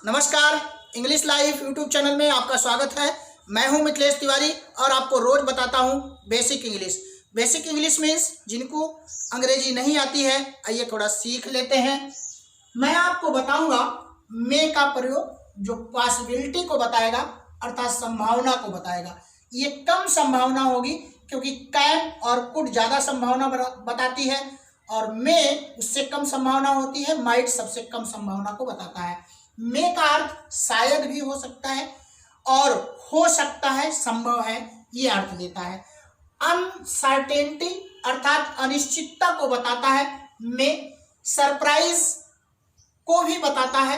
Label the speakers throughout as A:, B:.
A: नमस्कार, English live YouTube channel में आपका स्वागत है। मैं हूं मिथिलेश तिवारी और आपको रोज बताता हूं basic English. Basic English means जिनको अंग्रेजी नहीं आती है, आइए थोड़ा सीख लेते हैं। मैं आपको बताऊंगा मे का प्रयोग जो पॉसिबिलिटी को बताएगा अर्थात संभावना को बताएगा। ये कम संभावना होगी क्योंकि कैन और कुड ज़्यादा संभावना बताती है और मे उससे कम संभावना होती है, माइट सबसे कम संभावना को बताता है। मे का अर्थ शायद भी हो सकता है और हो सकता है, संभव है, ये अर्थ देता है। अनसर्टेनिटी अर्थात अनिश्चितता को बताता है। मे सरप्राइज को भी बताता है।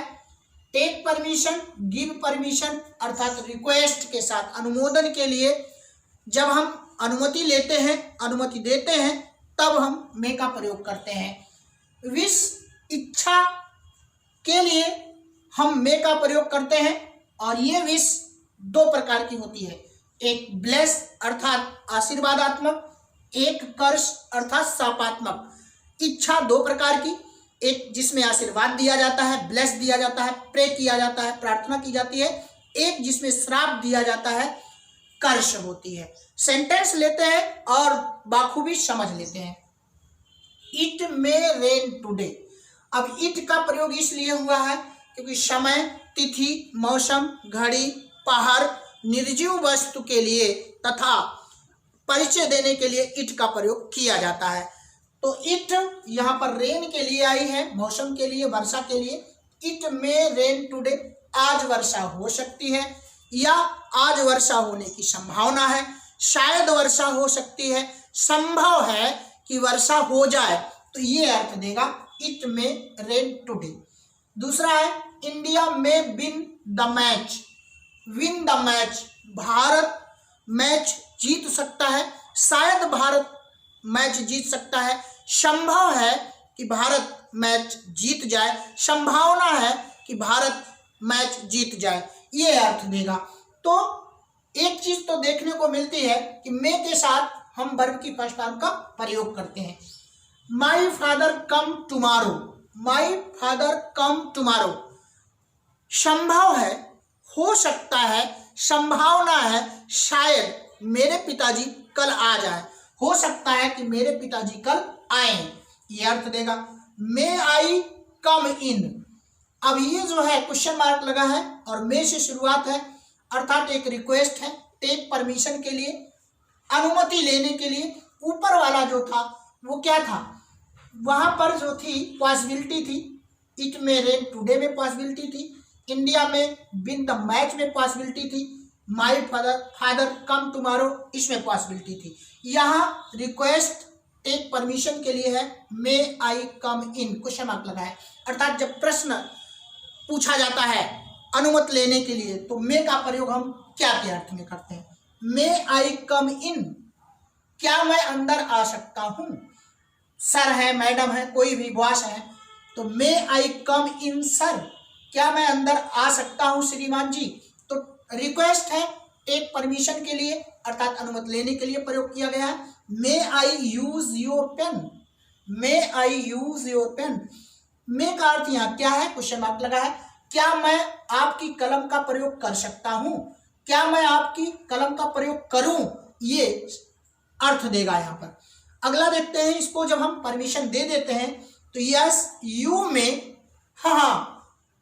A: टेक परमिशन, गिव परमिशन अर्थात रिक्वेस्ट के साथ अनुमोदन के लिए जब हम अनुमति लेते हैं, अनुमति देते हैं, तब हम मे का प्रयोग करते हैं। विश इच्छा के लिए हम मे का प्रयोग करते हैं और ये विश दो प्रकार की होती है। एक ब्लेस अर्थात आशीर्वादात्मक, एक कर्स अर्थात शापात्मक। इच्छा दो प्रकार की, एक जिसमें आशीर्वाद दिया जाता है, ब्लेस दिया जाता है, प्रे किया जाता है, प्रार्थना की जाती है। एक जिसमें श्राप दिया जाता है, कर्ष होती है। सेंटेंस लेते हैं और बाखूबी समझ लेते हैं। It may rain today. अब इट का प्रयोग इसलिए हुआ है क्योंकि समय, तिथि, मौसम, घड़ी, पहर, निर्जीव वस्तु के लिए तथा परिचय देने के लिए इट का प्रयोग किया जाता है। तो इट यहाँ पर रेन के लिए आई है, मौसम के लिए, वर्षा के लिए। इट मे रेन टुडे, आज वर्षा हो सकती है या आज वर्षा होने की संभावना है, शायद वर्षा हो सकती है, संभव है कि वर्षा हो जाए, तो ये अर्थ देगा इट मे रेन टुडे। दूसरा है इंडिया में win the match. Win the match, Bharat match जीत सकता है, शायद भारत मैच जीत सकता है, संभव है कि भारत मैच जीत जाए, संभावना है कि भारत मैच जीत जाए, ये अर्थ देगा। तो एक चीज तो देखने को मिलती है कि मे के साथ हम वर्ब की फर्स्ट फॉर्म का प्रयोग करते हैं। My father come tomorrow. My father come tomorrow, संभव है, हो सकता है, संभावना है, शायद मेरे पिताजी कल आ जाए, हो सकता है कि मेरे पिताजी कल आए, ये अर्थ देगा। मे आई कम इन। अब ये जो है क्वेश्चन मार्क लगा है और मे से शुरुआत है अर्थात एक रिक्वेस्ट है। टेक परमिशन के लिए, अनुमति लेने के लिए। ऊपर वाला जो था वो क्या था, वहां पर जो थी पॉसिबिलिटी थी, इट मे रेन टुडे में पॉसिबिलिटी थी, इंडिया में विन द मैच में पॉसिबिलिटी थी, माई फादर कम टुमारो इसमें पॉसिबिलिटी थी। यहाँ रिक्वेस्ट टेक परमिशन के लिए है, मे आई कम इन, क्वेश्चन मार्क लगा है। अर्थात जब प्रश्न पूछा जाता है अनुमति लेने के लिए तो मे का प्रयोग हम क्या के अर्थ में करते हैं। मे आई कम इन, क्या मैं अंदर आ सकता हूं। सर है, मैडम है, कोई भी बॉस है, तो मे आई कम इन सर, क्या मैं अंदर आ सकता हूं श्रीमान जी। तो रिक्वेस्ट है टेक परमिशन के लिए अर्थात अनुमति लेने के लिए प्रयोग किया गया है। May I use your pen. May I use your pen, may का अर्थ यहाँ क्या है, क्वेश्चन मार्क लगा है। क्या मैं आपकी कलम का प्रयोग कर सकता हूं, क्या मैं आपकी कलम का प्रयोग करूं, ये अर्थ देगा यहाँ पर। अगला देखते हैं, इसको जब हम परमिशन दे देते हैं तो यस यू में, हाँ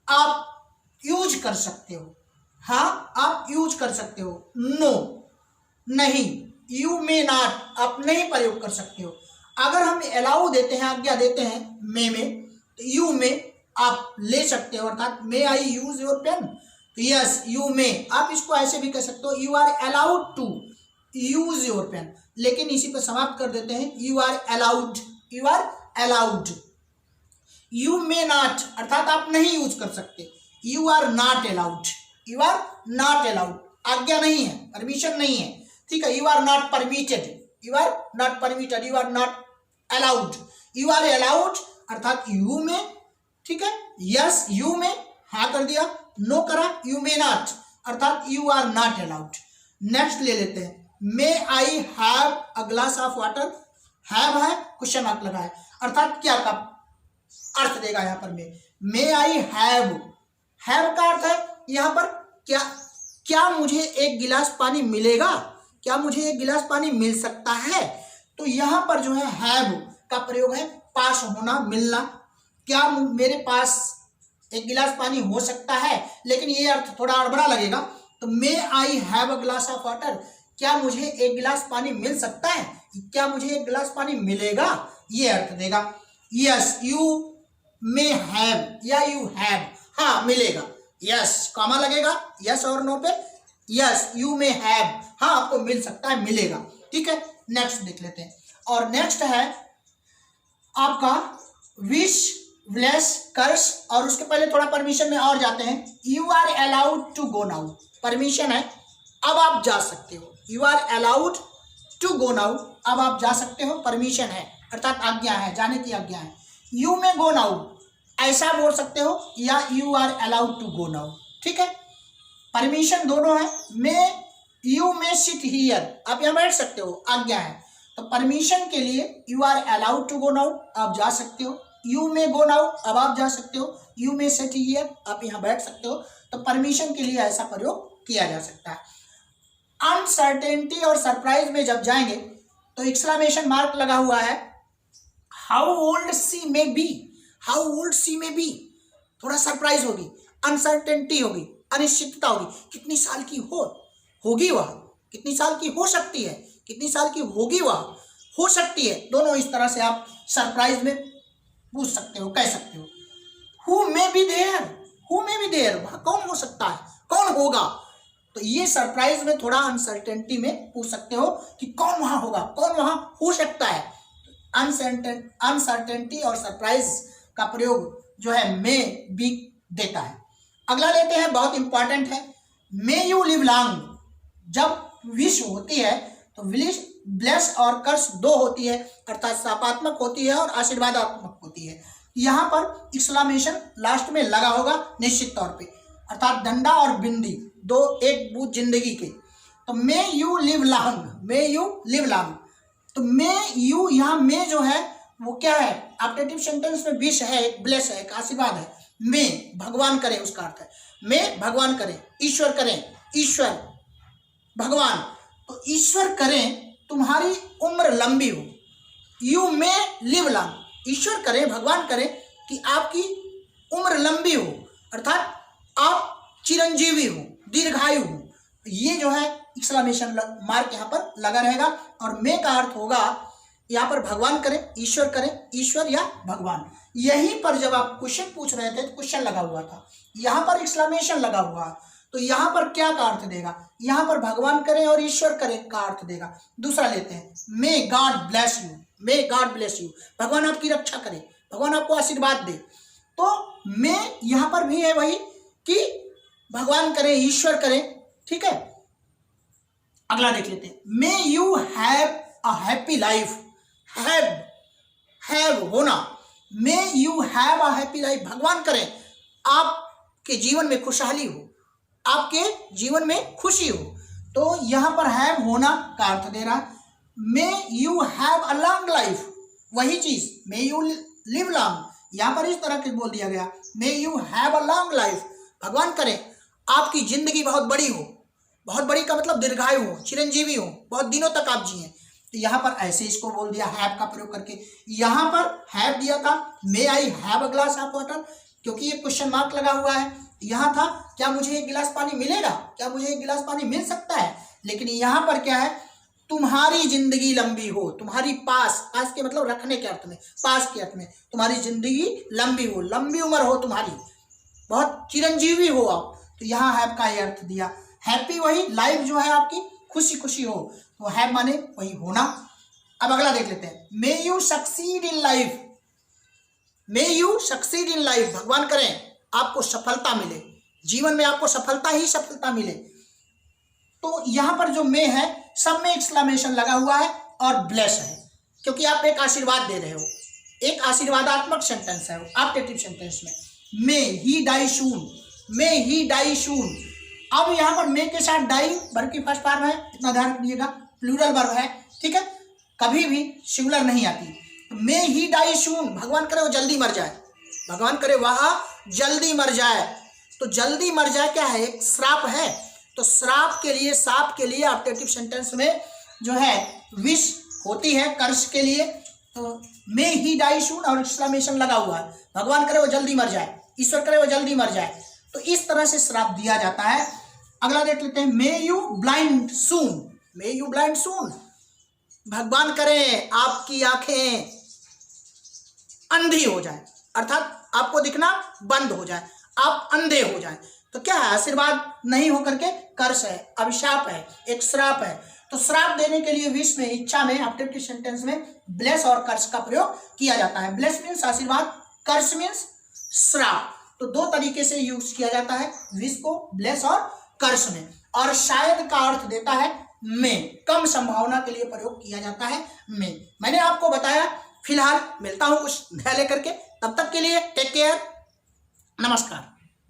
A: आप यूज कर सकते हो, हाँ आप यूज कर सकते हो। नो नहीं, यू मे नॉट, आप नहीं प्रयोग कर सकते हो। अगर हम अलाउ देते हैं, आज्ञा देते हैं मे में, तो यू में आप ले सकते हो अर्थात may I use your pen, तो यस यू में, आप इसको ऐसे भी कह सकते हो, you are allowed to use your pen, लेकिन इसी पर समाप्त कर देते हैं, you are allowed, you are allowed. You may not अर्थात आप नहीं यूज कर सकते, you are not allowed, you are not allowed, आज्ञा नहीं है, परमिशन नहीं है, ठीक है। You are not permitted, you are not permitted, you are not allowed. You are allowed अर्थात यू में, ठीक है, यस यू में हाँ कर दिया, नो करा, यू मे नॉट अर्थात you are not allowed. Next ले लेते हैं, may I have a glass of water. Have है, क्वेश्चन मार्क लगा है, अर्थात क्या का अर्थ देगा यहाँ पर। मे आई हैव, हैव का अर्थ है यहाँ पर क्या, क्या मुझे एक गिलास पानी मिलेगा, क्या मुझे एक गिलास पानी मिल सकता है। तो यहाँ पर जो है हैव का प्रयोग है पास होना, मिलना। क्या मेरे पास एक गिलास पानी हो सकता है, लेकिन ये अर्थ थोड़ा अड़बड़ा लगेगा। तो may I have a glass of water, क्या मुझे एक गिलास पानी मिल सकता है, क्या मुझे एक गिलास पानी मिलेगा, ये अर्थ देगा। यस यू मे हैव या यू हैव, हाँ मिलेगा, यस कॉमा लगेगा यस और नो पे, यस यू मे हैव, हाँ आपको मिल सकता है, मिलेगा। ठीक है, नेक्स्ट देख लेते हैं। और नेक्स्ट है आपका विश, ब्लेस, कर्स, और उसके पहले थोड़ा परमिशन में और जाते हैं। You are allowed to go now, permission है, अब आप जा सकते हो। You are allowed to go now, अब आप जा सकते हो, परमिशन है अर्थात आज्ञा है, जाने की आज्ञा है। यू मे गो नाउ, ऐसा बोल सकते हो, या you are allowed to go now. ठीक है, परमिशन दोनों है। May, you may sit here, आप यहाँ बैठ सकते हो, आज्ञा है। तो परमिशन के लिए you are allowed to go now, आप जा सकते हो। यू मे गो नाउ, अब आप जा सकते हो। यू मे सिट हियर, आप यहाँ बैठ सकते हो। तो परमिशन के लिए ऐसा प्रयोग किया जा सकता है। अनसर्टेनिटी और सरप्राइज में जब जाएंगे तो एक्सक्लेमेशन मार्क लगा हुआ है। How old she may be, how old she may be, थोड़ा सरप्राइज होगी, अनसर्टेनिटी होगी, अनिश्चितता होगी, कितनी साल की होगी वह, कितनी साल की हो सकती है, कितनी साल की होगी वह, हो सकती है, दोनों इस तरह से आप सरप्राइज में पूछ सकते हो, कह सकते हो। Who may be there, who may be there, वह कौन हो सकता है, कौन होगा। तो ये सरप्राइज में थोड़ा अनसर्टेनिटी में पूछ सकते हो कि कौन वहां होगा, कौन वहां हो सकता है। अनसर्टेनिटी और सरप्राइज का प्रयोग जो है मे बी देता है। अगला लेते हैं, बहुत इंपॉर्टेंट है। मे यू लिव लॉन्ग, जब विश होती है तो विश, ब्लेस और कर्स दो होती है, अर्थात शापात्मक होती है और आशीर्वादात्मक होती है। यहाँ पर एक्सक्लेमेशन लास्ट में लगा होगा निश्चित तौर पे, अर्थात डंडा और बिंदी दो, एक बूथ जिंदगी के। तो may you live long, may you live long, तो मे यू, यहाँ मे जो है वो क्या है, ऑब्जेक्टिव सेंटेंस में विश है, एक ब्लेस है, एक आशीर्वाद है। मे भगवान करे, उसका अर्थ है मे भगवान करे, ईश्वर करें, ईश्वर भगवान, तो ईश्वर करें तुम्हारी उम्र लंबी हो। यू मे लिव लॉन्ग, ईश्वर करें, भगवान करें कि आपकी उम्र लंबी हो, अर्थात आप चिरंजीवी हो, दीर्घायु हो। ये जो है एक्सक्लेमेशन मार्क यहाँ पर लगा रहेगा। और मे का अर्थ होगा यहाँ पर भगवान करें, ईश्वर करें, ईश्वर या भगवान। यहीं पर जब आप क्वेश्चन पूछ रहे थे तो क्वेश्चन लगा हुआ था, यहाँ पर एक्सक्लेमेशन लगा हुआ, तो यहाँ पर क्या का अर्थ देगा, यहाँ पर भगवान करें और ईश्वर करें का अर्थ देगा। दूसरा लेते हैं, may God bless you, may God bless you, भगवान आपकी रक्षा करे, भगवान आपको आशीर्वाद दे। तो मे यहाँ पर भी है वही कि भगवान करें, ईश्वर करें। ठीक है, अगला देख लेते हैं। May you have a happy life, have होना, may you have a happy life, भगवान करें आपके जीवन में खुशहाली हो, आपके जीवन में खुशी हो। तो यहाँ पर हैव होना का अर्थ दे रहा है। May you have a long life, वही चीज मे यू लिव लॉन्ग, यहाँ पर इस तरह के बोल दिया गया, मे you have a long life, भगवान करें आपकी जिंदगी बहुत बड़ी हो, बहुत बड़ी का मतलब दीर्घायु हो, चिरंजीवी हो, बहुत दिनों तक आप जिए। तो यहाँ पर ऐसे इसको बोल दिया हैव का प्रयोग करके। यहाँ पर हैव दिया था, may I have a glass of water, क्योंकि ये क्वेश्चन मार्क लगा हुआ है। यहाँ था क्या मुझे एक गिलास पानी मिलेगा, क्या मुझे एक गिलास पानी मिल सकता है, लेकिन यहाँ पर क्या है, तुम्हारी जिंदगी लंबी हो, तुम्हारी पास के मतलब रखने के अर्थ में, पास के अर्थ में, तुम्हारी जिंदगी लंबी हो, लंबी उम्र हो तुम्हारी, बहुत चिरंजीवी हो आप। तो यहाँ हैव का ये अर्थ दिया। हैप्पी वही, लाइफ जो है आपकी खुशी खुशी हो, तो हैव माने वही होना। अब अगला देख लेते हैं, may you succeed in life, may you succeed in life, भगवान करें आपको सफलता मिले, जीवन में आपको सफलता ही सफलता मिले। तो यहाँ पर जो मे है सब में एक्सक्लेमेशन लगा हुआ है और ब्लेस है, क्योंकि आप एक आशीर्वाद दे रहे हो, एक आशीर्वादात्मक सेंटेंस है, ऑब्जेक्टिव सेंटेंस में। मे ही डाई सून, मे ही डाई सून। अब यहाँ पर मे के साथ डाई वर्ब की फर्स्ट फॉर्म है, इतना ध्यान रखिएगा, प्लूरल वर्ब है। ठीक है, कभी भी सिंगुलर नहीं आती। मे ही डाई सून, भगवान करे वो जल्दी मर जाए, भगवान करे वह जल्दी मर जाए। तो जल्दी मर जाए क्या है, एक श्राप है। तो श्राप के लिए, साप के लिए ऑप्टेटिव सेंटेंस में जो है विश होती है कर्स के लिए, तो मे ही डाई सून और एक्सक्लेमेशन लगा हुआ है, भगवान करे वो जल्दी मर जाए, ईश्वर करे वो जल्दी मर जाए। तो इस तरह से श्राप दिया जाता है। अगला देख लेते हैं, may you blind soon, may you blind soon, भगवान करे आपकी आंखें अंधी हो जाए, अर्थात आपको दिखना बंद हो जाए, आप अंधे हो जाए। तो क्या है, आशीर्वाद नहीं होकर के कर्स है, अभिशाप है, एक श्राप है। तो श्राप देने के लिए विश में, इच्छा में, ऑप्टेटिव सेंटेंस में ब्लेस और कर्स का प्रयोग किया जाता है। ब्लेस मीन्स आशीर्वाद, कर्स मीन्स श्राप। तो दो तरीके से यूज किया जाता है विश को, ब्लेस और कर्स में। और शायद का अर्थ देता है में, कम संभावना के लिए प्रयोग किया जाता है में। मैंने आपको बताया। फिलहाल मिलता हूं कुछ नया लेकर के, तब तक के लिए टेक केयर, नमस्कार।